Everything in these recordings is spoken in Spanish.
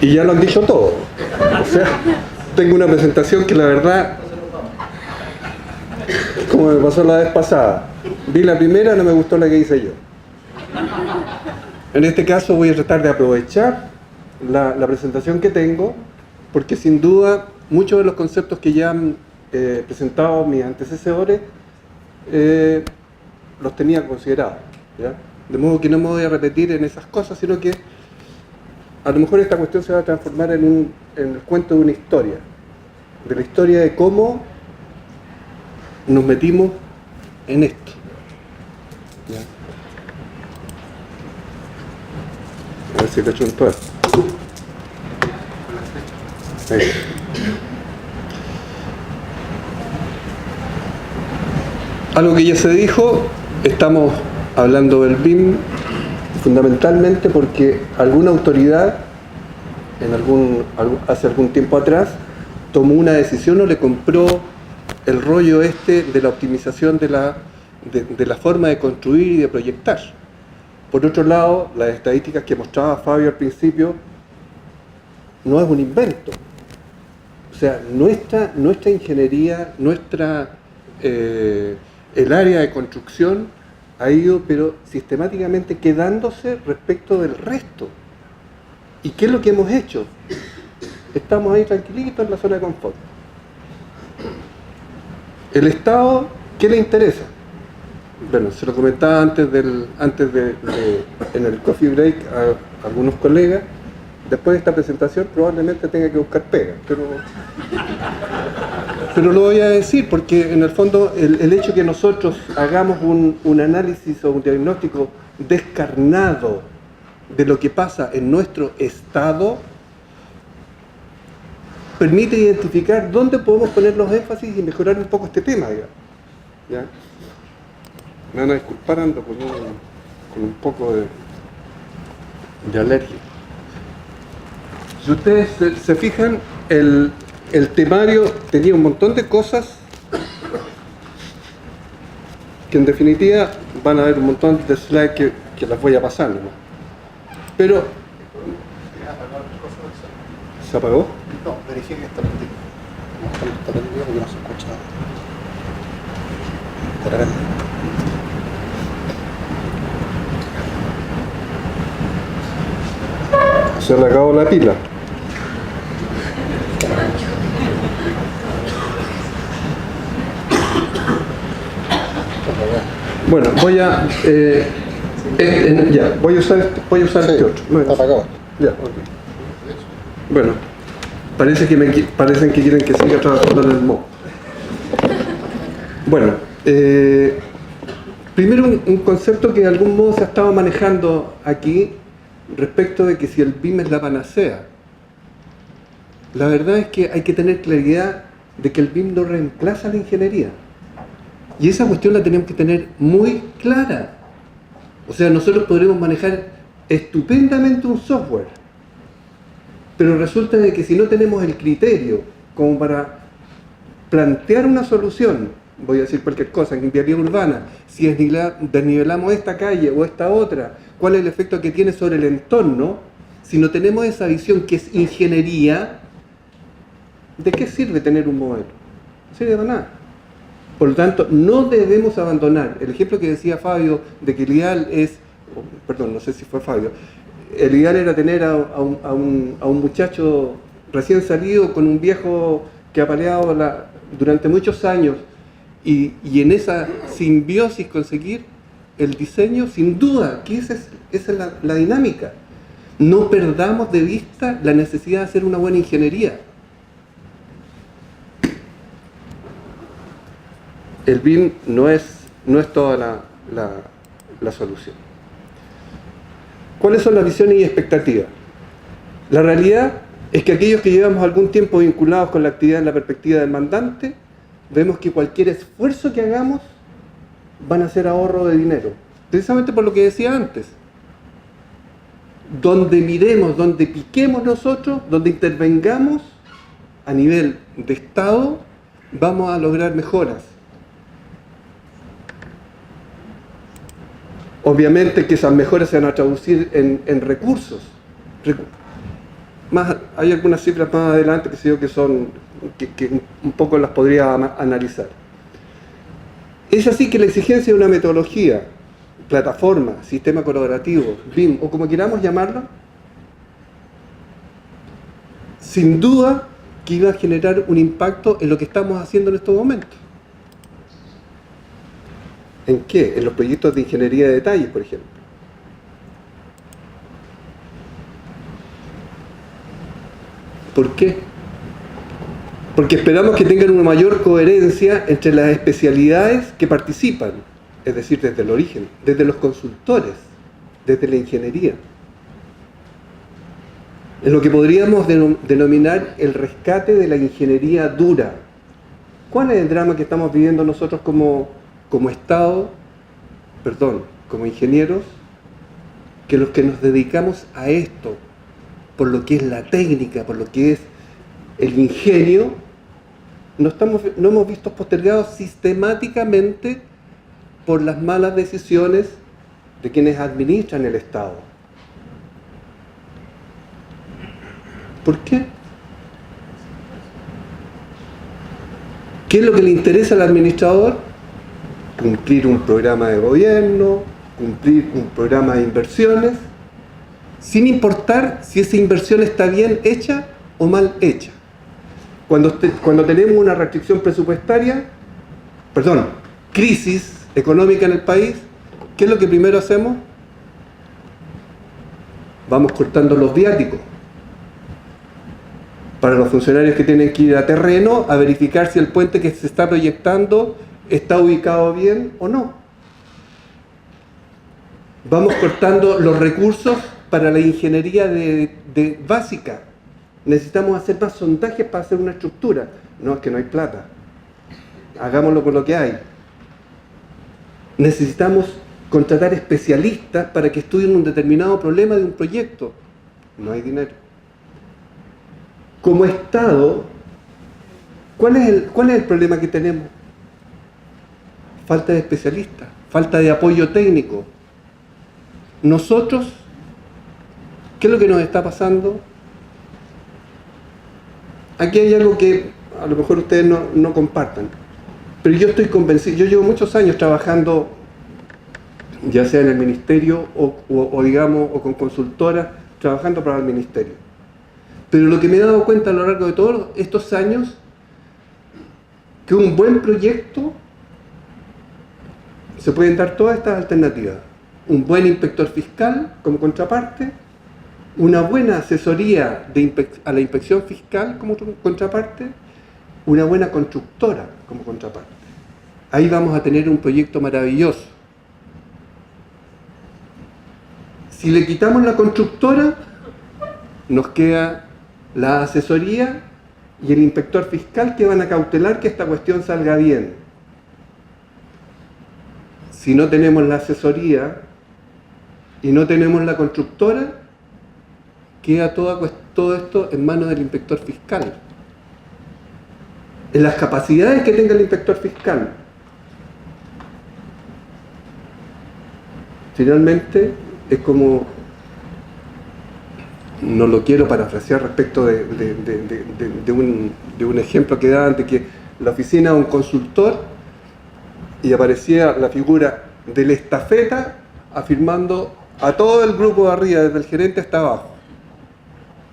Y ya lo han dicho todo. O sea, tengo una presentación que la verdad, como me pasó la vez pasada, vi la primera, no me gustó la que hice yo. En este caso voy a tratar de aprovechar la presentación que tengo, porque sin duda muchos de los conceptos que ya han presentado mis antecesores los tenía considerados, ¿ya? De modo que no me voy a repetir en esas cosas, sino que a lo mejor esta cuestión se va a transformar en el cuento de una historia, de la historia de cómo nos metimos en esto, ¿ya? A ver si le echo un toque. Ahí. Algo que ya se dijo, estamos hablando del BIM fundamentalmente porque alguna autoridad hace algún tiempo atrás tomó una decisión o le compró el rollo este de la optimización de la forma de construir y de proyectar. Por otro lado, las estadísticas que mostraba Fabio al principio no es un invento. O sea, nuestra ingeniería, el área de construcción ha ido pero sistemáticamente quedándose respecto del resto. ¿Y qué es lo que hemos hecho? Estamos ahí tranquilitos en la zona de confort. El Estado, ¿qué le interesa? Bueno, se lo comentaba antes en el coffee break a algunos colegas. Después de esta presentación probablemente tenga que buscar pega, pero lo voy a decir porque en el fondo el hecho que nosotros hagamos un análisis o un diagnóstico descarnado de lo que pasa en nuestro estado permite identificar dónde podemos poner los énfasis y mejorar un poco este tema, digamos, ¿ya? Me van a disculpar, ando con un poco de alergia. Si ustedes se fijan, el temario tenía un montón de cosas que en definitiva van a haber un montón de slides que las voy a pasar, ¿no? Pero... ¿Se apagó? No, verifique que está prendido. No está prendido porque no se escucha. De repente. Se le acabó la pila. Bueno, voy a usar Sí, este otro. No, está apagado. ya, okay. Bueno, parecen que quieren que siga trabajando en el MOOC. Bueno, primero un concepto que de algún modo se ha estado manejando aquí respecto de que si el BIM es la panacea. La verdad es que hay que tener claridad de que el BIM no reemplaza la ingeniería. Y esa cuestión la tenemos que tener muy clara. O sea, nosotros podremos manejar estupendamente un software, pero resulta de que si no tenemos el criterio como para plantear una solución, voy a decir cualquier cosa, en vialidad urbana, si desnivelamos esta calle o esta otra, cuál es el efecto que tiene sobre el entorno, si no tenemos esa visión que es ingeniería, ¿de qué sirve tener un modelo? No sirve para nada. Por lo tanto, no debemos abandonar. El ejemplo que decía Fabio de que el ideal es, perdón, no sé si fue Fabio, el ideal era tener a un muchacho recién salido con un viejo que ha peleado durante muchos años y en esa simbiosis conseguir el diseño, sin duda, que esa es la dinámica. No perdamos de vista la necesidad de hacer una buena ingeniería. El BIM no es toda la solución. ¿Cuáles son las visiones y expectativas? La realidad es que aquellos que llevamos algún tiempo vinculados con la actividad en la perspectiva del mandante, vemos que cualquier esfuerzo que hagamos van a ser ahorro de dinero. Precisamente por lo que decía antes. Donde miremos, donde piquemos nosotros, donde intervengamos a nivel de Estado, vamos a lograr mejoras. Obviamente que esas mejoras se van a traducir en recursos. Hay algunas cifras más adelante que un poco las podría analizar. Es así que la exigencia de una metodología, plataforma, sistema colaborativo, BIM o como queramos llamarlo, sin duda que iba a generar un impacto en lo que estamos haciendo en estos momentos. ¿En qué? En los proyectos de ingeniería de detalles, por ejemplo. ¿Por qué? Porque esperamos que tengan una mayor coherencia entre las especialidades que participan, es decir, desde el origen, desde los consultores, desde la ingeniería. En lo que podríamos denominar el rescate de la ingeniería dura. ¿Cuál es el drama que estamos viviendo nosotros como Estado, como ingenieros? Que los que nos dedicamos a esto, por lo que es la técnica, por lo que es el ingenio, no hemos visto postergados sistemáticamente por las malas decisiones de quienes administran el Estado. ¿Por qué? ¿Qué es lo que le interesa al administrador? Cumplir un programa de gobierno, cumplir un programa de inversiones, sin importar si esa inversión está bien hecha o mal hecha. Cuando tenemos una restricción presupuestaria, crisis económica en el país, ¿qué es lo que primero hacemos? Vamos cortando los viáticos para los funcionarios que tienen que ir a terreno a verificar si el puente que se está proyectando está ubicado bien o no. Vamos cortando los recursos para la ingeniería básica. Necesitamos hacer más sondajes para hacer una estructura. No, es que no hay plata. Hagámoslo con lo que hay. Necesitamos contratar especialistas para que estudien un determinado problema de un proyecto. No hay dinero. Como Estado, ¿cuál es el problema que tenemos? Falta de especialistas, falta de apoyo técnico. Nosotros, ¿qué es lo que nos está pasando? Aquí hay algo que a lo mejor ustedes no compartan, pero yo estoy convencido. Yo llevo muchos años trabajando, ya sea en el ministerio o con consultoras, trabajando para el ministerio. Pero lo que me he dado cuenta a lo largo de todos estos años, que un buen proyecto se pueden dar todas estas alternativas. Un buen inspector fiscal como contraparte, una buena asesoría a la inspección fiscal como contraparte, una buena constructora como contraparte. Ahí vamos a tener un proyecto maravilloso. Si le quitamos la constructora, nos queda la asesoría y el inspector fiscal que van a cautelar que esta cuestión salga bien. Si no tenemos la asesoría y no tenemos la constructora, queda todo esto en manos del inspector fiscal. En las capacidades que tenga el inspector fiscal. Finalmente, es como, no lo quiero parafrasear respecto de un ejemplo que daban de que la oficina de un consultor y aparecía la figura de la estafeta afirmando a todo el grupo de arriba, desde el gerente hasta abajo.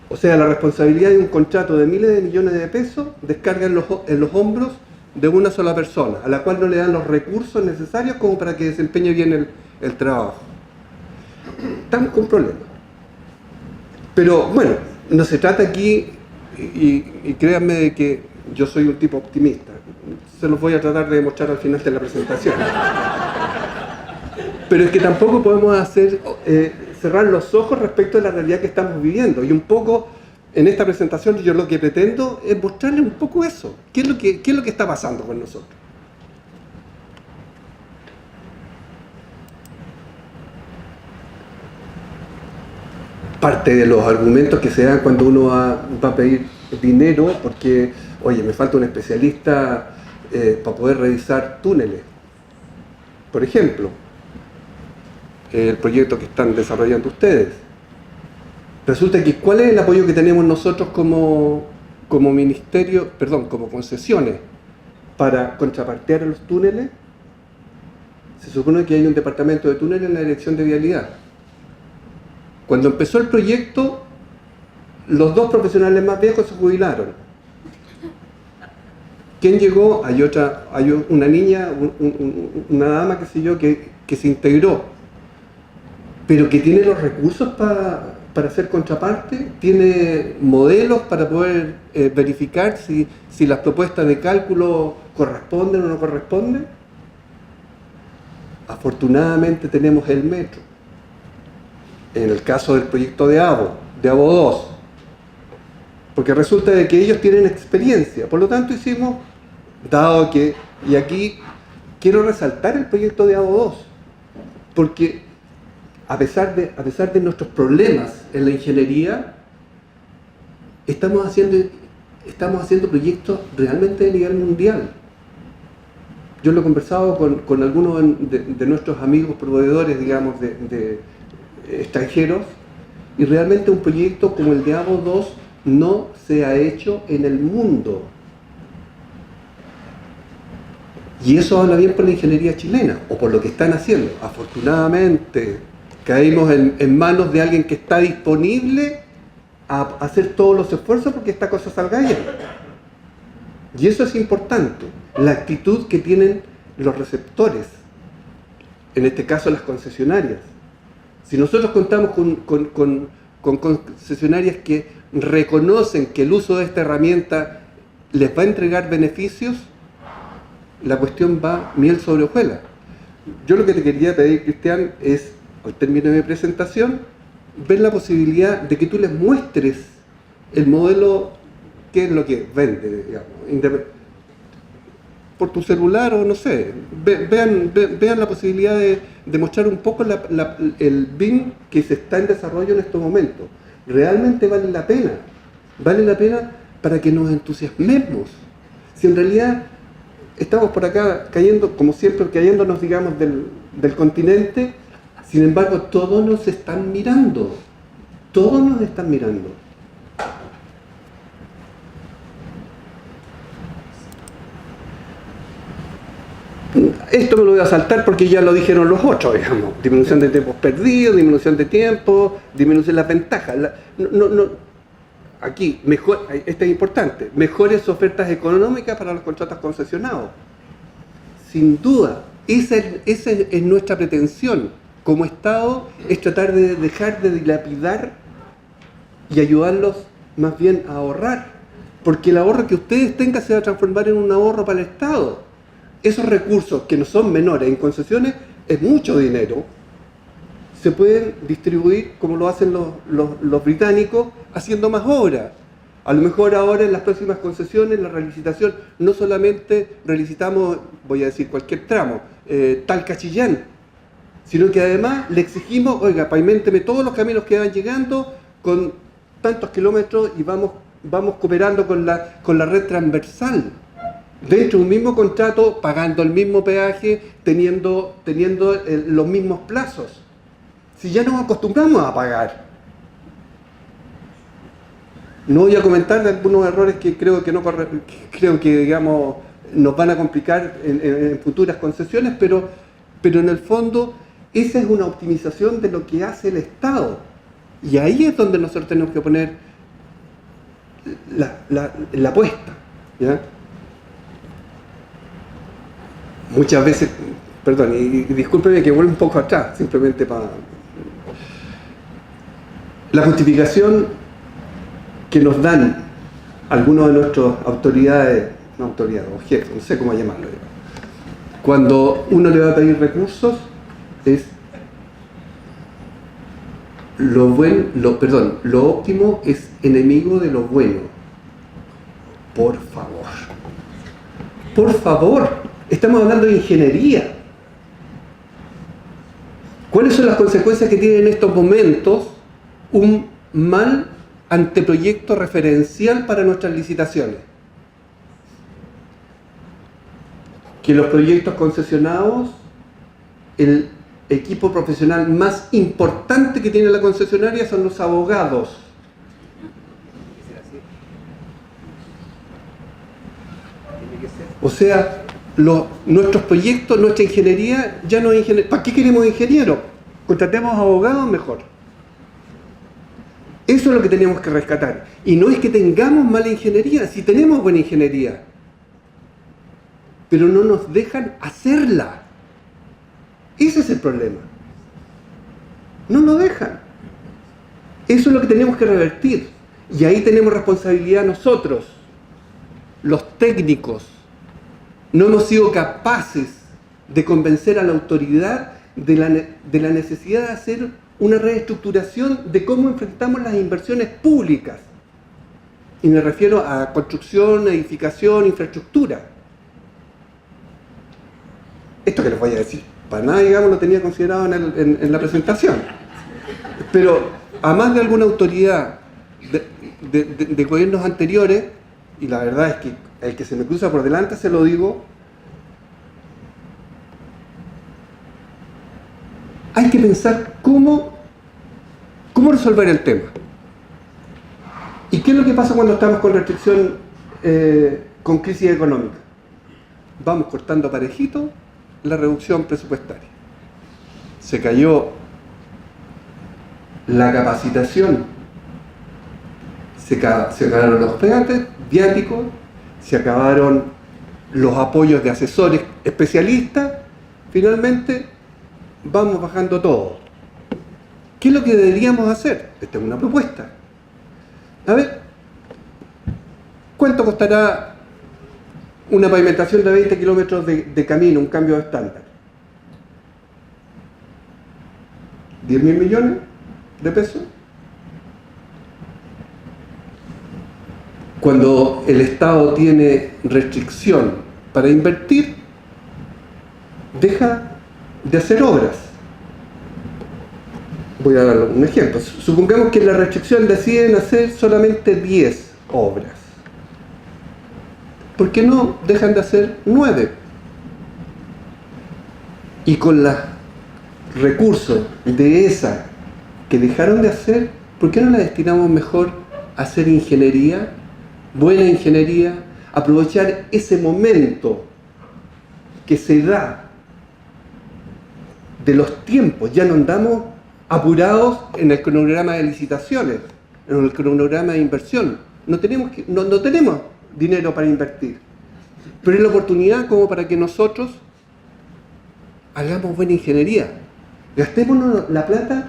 O sea, la responsabilidad de un contrato de miles de millones de pesos descarga en los hombros de una sola persona, a la cual no le dan los recursos necesarios como para que desempeñe bien el trabajo. Estamos con problemas. Pero bueno, no se trata aquí, y créanme de que yo soy un tipo optimista, se los voy a tratar de demostrar al final de la presentación. Pero es que tampoco podemos cerrar los ojos respecto a la realidad que estamos viviendo. Y un poco, en esta presentación, yo lo que pretendo es mostrarles un poco eso. ¿Qué es lo que está pasando con nosotros? Parte de los argumentos que se dan cuando uno va a pedir dinero, porque, oye, me falta un especialista para poder revisar túneles. Por ejemplo, el proyecto que están desarrollando ustedes. Resulta que ¿cuál es el apoyo que tenemos nosotros como ministerio, perdón, como concesiones para contrapartear a los túneles? Se supone que hay un departamento de túneles en la dirección de vialidad. Cuando empezó el proyecto, los dos profesionales más viejos se jubilaron. ¿Quién llegó? Hay una niña, una dama, qué sé yo, que se integró, pero que tiene los recursos para hacer contraparte, tiene modelos para poder verificar si las propuestas de cálculo corresponden o no corresponden. Afortunadamente tenemos el metro. En el caso del proyecto de AVO 2, porque resulta de que ellos tienen experiencia. Por lo tanto hicimos, dado que, y aquí quiero resaltar el proyecto de AVO 2, porque a pesar de nuestros problemas en la ingeniería, estamos haciendo proyectos realmente de nivel mundial. Yo lo he conversado con algunos de nuestros amigos proveedores, digamos, de extranjeros, y realmente un proyecto como el de AVO 2 no se ha hecho en el mundo. Y eso habla bien por la ingeniería chilena, o por lo que están haciendo. Afortunadamente, caímos en manos de alguien que está disponible a hacer todos los esfuerzos porque esta cosa salga bien. Y eso es importante, la actitud que tienen los receptores, en este caso las concesionarias. Si nosotros contamos con concesionarias que reconocen que el uso de esta herramienta les va a entregar beneficios, la cuestión va miel sobre hojuelas. Yo lo que te quería pedir, Cristian, es, al término de mi presentación, ver la posibilidad de que tú les muestres el modelo, qué es lo que vende, digamos, por tu celular o no sé. Vean la posibilidad de mostrar un poco el BIM que se está en desarrollo en estos momentos. Realmente vale la pena para que nos entusiasmemos. Si en realidad estamos por acá cayendo, como siempre, cayéndonos, digamos, del continente, sin embargo, todos nos están mirando. Todos nos están mirando. Esto me lo voy a saltar porque ya lo dijeron los otros, digamos. Disminución de tiempos perdidos, disminución de tiempo, disminución de las ventajas. Aquí, esto es importante, mejores ofertas económicas para los contratos concesionados. Sin duda, esa es nuestra pretensión como Estado, es tratar de dejar de dilapidar y ayudarlos más bien a ahorrar. Porque el ahorro que ustedes tengan se va a transformar en un ahorro para el Estado. Esos recursos, que no son menores en concesiones, es mucho dinero, se pueden distribuir como lo hacen los británicos, haciendo más obras. A lo mejor ahora en las próximas concesiones, la relicitación, no solamente relicitamos, voy a decir cualquier tramo, Talca-Chillán, sino que además le exigimos, oiga, paviménteme todos los caminos que van llegando con tantos kilómetros y vamos cooperando con la red transversal. Dentro de un mismo contrato, pagando el mismo peaje, teniendo los mismos plazos. Si ya nos acostumbramos a pagar. No voy a comentar de algunos errores que creo que digamos nos van a complicar en futuras concesiones, pero en el fondo esa es una optimización de lo que hace el Estado. Y ahí es donde nosotros tenemos que poner la apuesta, ¿ya? Muchas veces, perdón, y discúlpeme que vuelva un poco atrás, simplemente para... La justificación que nos dan algunos de nuestras autoridades, o jefes, no sé cómo llamarlo, cuando uno le va a pedir recursos, es lo óptimo es enemigo de lo bueno. Por favor. Estamos hablando de ingeniería. ¿Cuáles son las consecuencias que tiene en estos momentos un mal anteproyecto referencial para nuestras licitaciones? Que los proyectos concesionados, equipo profesional más importante que tiene la concesionaria son los abogados. O sea, nuestros proyectos, nuestra ingeniería, ya no es ingeniería. ¿Para qué queremos ingenieros? Contratemos abogados mejor. Eso es lo que tenemos que rescatar. Y no es que tengamos mala ingeniería, si tenemos buena ingeniería. Pero no nos dejan hacerla. Ese es el problema. No nos dejan. Eso es lo que tenemos que revertir. Y ahí tenemos responsabilidad nosotros, los técnicos. No hemos sido capaces de convencer a la autoridad de la necesidad de hacer una reestructuración de cómo enfrentamos las inversiones públicas. Y me refiero a construcción, edificación, infraestructura. Esto que les voy a decir, para nada, digamos, lo tenía considerado en la presentación. Pero a más de alguna autoridad de gobiernos anteriores, y la verdad es que el que se me cruza por delante se lo digo, hay que pensar cómo resolver el tema. ¿Y qué es lo que pasa cuando estamos con restricción, con crisis económica? Vamos cortando parejito la reducción presupuestaria. Se cayó la capacitación, se acabaron los viáticos, se acabaron los apoyos de asesores especialistas, finalmente vamos bajando todo. ¿Qué es lo que deberíamos hacer? Esta es una propuesta. A ver, ¿cuánto costará una pavimentación de 20 kilómetros de camino, un cambio de estándar? ¿10.000 millones de pesos? Cuando el Estado tiene restricción para invertir, deja de hacer obras. Voy a dar un ejemplo. Supongamos que la restricción deciden hacer solamente 10 obras. ¿Por qué no dejan de hacer 9? Y con los recursos de esa que dejaron de hacer, ¿por qué no la destinamos mejor a hacer ingeniería? Buena ingeniería, aprovechar ese momento que se da de los tiempos. Ya no andamos apurados en el cronograma de licitaciones, en el cronograma de inversión. No tenemos dinero para invertir, pero es la oportunidad como para que nosotros hagamos buena ingeniería. Gastémonos la plata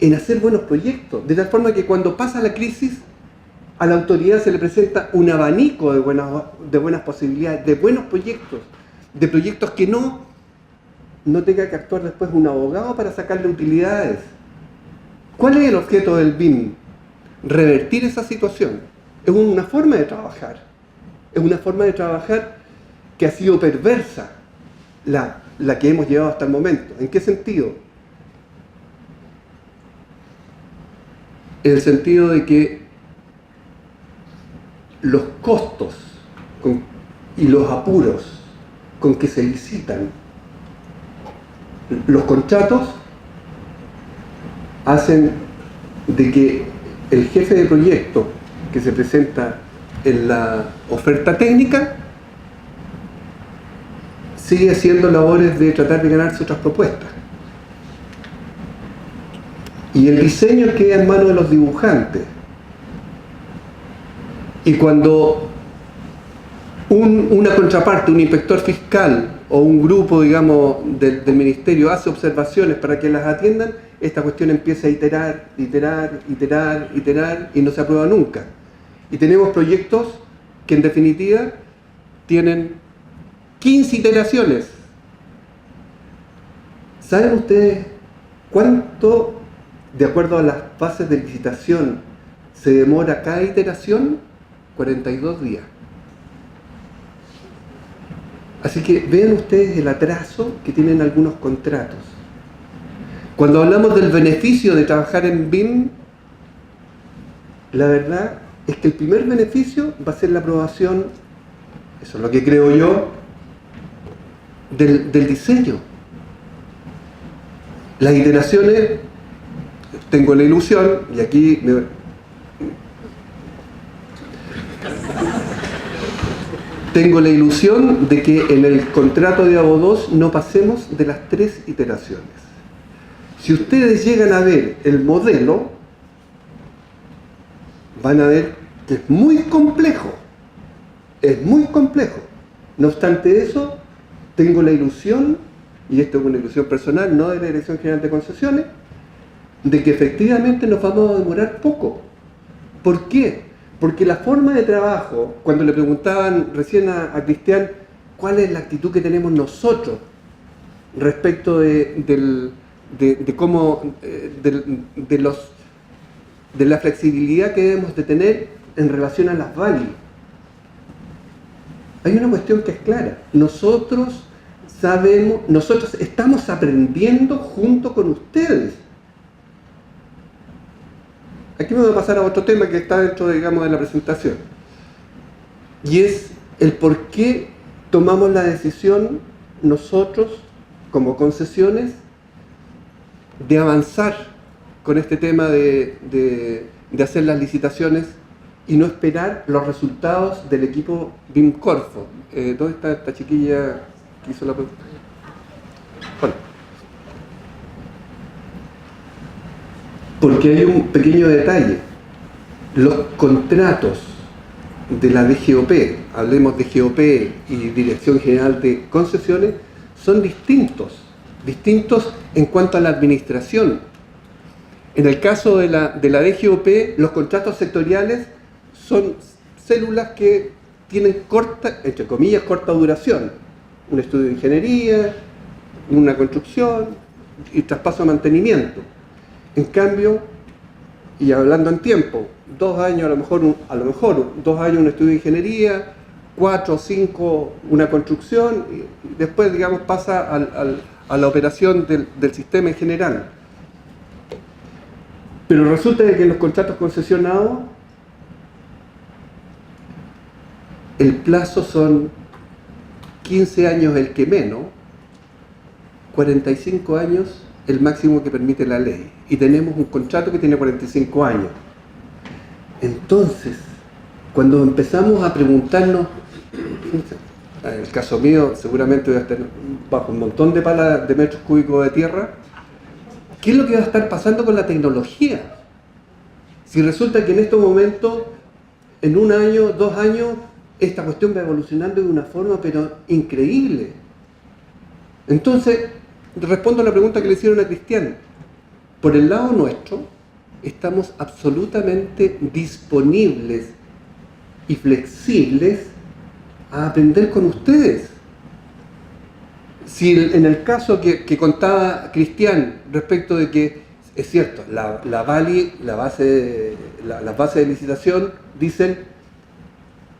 en hacer buenos proyectos, de tal forma que cuando pasa la crisis, a la autoridad se le presenta un abanico de buenas posibilidades, de buenos proyectos, de proyectos que no tenga que actuar después un abogado para sacarle utilidades. ¿Cuál es el objeto del BIM? Revertir esa situación. Es una forma de trabajar. Es una forma de trabajar que ha sido perversa, la que hemos llevado hasta el momento. ¿En qué sentido? En el sentido de que los costos y los apuros con que se licitan los contratos hacen de que el jefe de proyecto que se presenta en la oferta técnica sigue haciendo labores de tratar de ganarse otras propuestas. Y el diseño queda en manos de los dibujantes. Y cuando una contraparte, un inspector fiscal o un grupo, digamos, del ministerio hace observaciones para que las atiendan, esta cuestión empieza a iterar y no se aprueba nunca. Y tenemos proyectos que en definitiva tienen 15 iteraciones. ¿Saben ustedes cuánto, de acuerdo a las fases de licitación, se demora cada iteración? 42 días. Así que vean ustedes el atraso que tienen algunos contratos. Cuando hablamos del beneficio de trabajar en BIM, la verdad es que el primer beneficio va a ser la aprobación, eso es lo que creo yo, del diseño. Las iteraciones, tengo la ilusión, y aquí tengo la ilusión de que en el contrato de ABO2 no pasemos de las 3 iteraciones. Si ustedes llegan a ver el modelo, van a ver que es muy complejo. Es muy complejo. No obstante eso, tengo la ilusión, y esto es una ilusión personal, no de la Dirección General de Concesiones, de que efectivamente nos vamos a demorar poco. ¿Por qué? Porque la forma de trabajo, cuando le preguntaban recién a Cristian cuál es la actitud que tenemos nosotros respecto de la flexibilidad que debemos de tener en relación a las VALI. Hay una cuestión que es clara. Nosotros estamos aprendiendo junto con ustedes. Aquí me voy a pasar a otro tema que está dentro, digamos, de la presentación. Y es el por qué tomamos la decisión nosotros, como concesiones, de avanzar con este tema de hacer las licitaciones y no esperar los resultados del equipo BIM Corfo. ¿Dónde está esta chiquilla que hizo la pregunta? Bueno. Porque hay un pequeño detalle. Los contratos de la DGOP, hablemos de GOP y Dirección General de Concesiones, son distintos en cuanto a la administración. En el caso de la DGOP, los contratos sectoriales son células que tienen corta, entre comillas, corta duración. Un estudio de ingeniería, una construcción y traspaso de mantenimiento. En cambio, y hablando en tiempo, 2 años a lo mejor 2 años un estudio de ingeniería, 4 o 5 una construcción, y después, digamos, pasa a la operación del sistema en general. Pero resulta que en los contratos concesionados el plazo son 15 años el que menos, 45 años el máximo que permite la ley. Y tenemos un contrato que tiene 45 años. Entonces, cuando empezamos a preguntarnos, en el caso mío seguramente voy a estar bajo un montón de palas de metros cúbicos de tierra, ¿qué es lo que va a estar pasando con la tecnología? Si resulta que en estos momentos, en 1 año, 2 años, esta cuestión va evolucionando de una forma pero increíble. Entonces, respondo a la pregunta que le hicieron a Cristian. Por el lado nuestro, estamos absolutamente disponibles y flexibles a aprender con ustedes. Si en el caso que contaba Cristian respecto de que, es cierto, la VALI, las bases de licitación dicen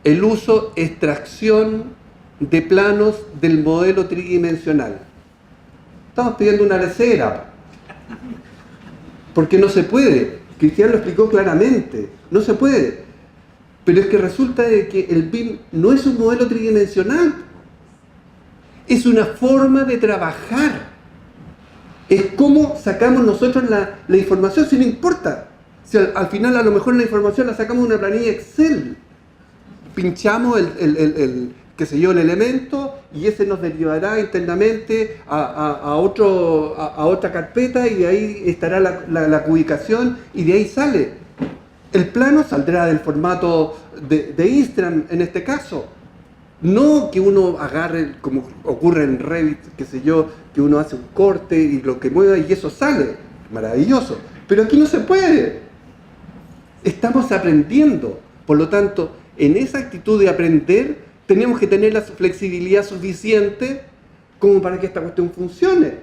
el uso, extracción de planos del modelo tridimensional. Estamos pidiendo una lecera, porque no se puede. Cristian lo explicó claramente, no se puede. Pero es que resulta de que el BIM no es un modelo tridimensional, es una forma de trabajar. Es como sacamos nosotros la información, si no importa. Si al final a lo mejor la información la sacamos de una planilla Excel. Pinchamos el elemento y ese nos derivará internamente a otra carpeta y de ahí estará la ubicación y de ahí sale. El plano saldrá del formato de Instram en este caso. No que uno agarre, como ocurre en Revit, qué sé yo, que uno hace un corte y lo que mueva y eso sale. Maravilloso. Pero aquí no se puede. Estamos aprendiendo. Por lo tanto, en esa actitud de aprender, tenemos que tener la flexibilidad suficiente como para que esta cuestión funcione.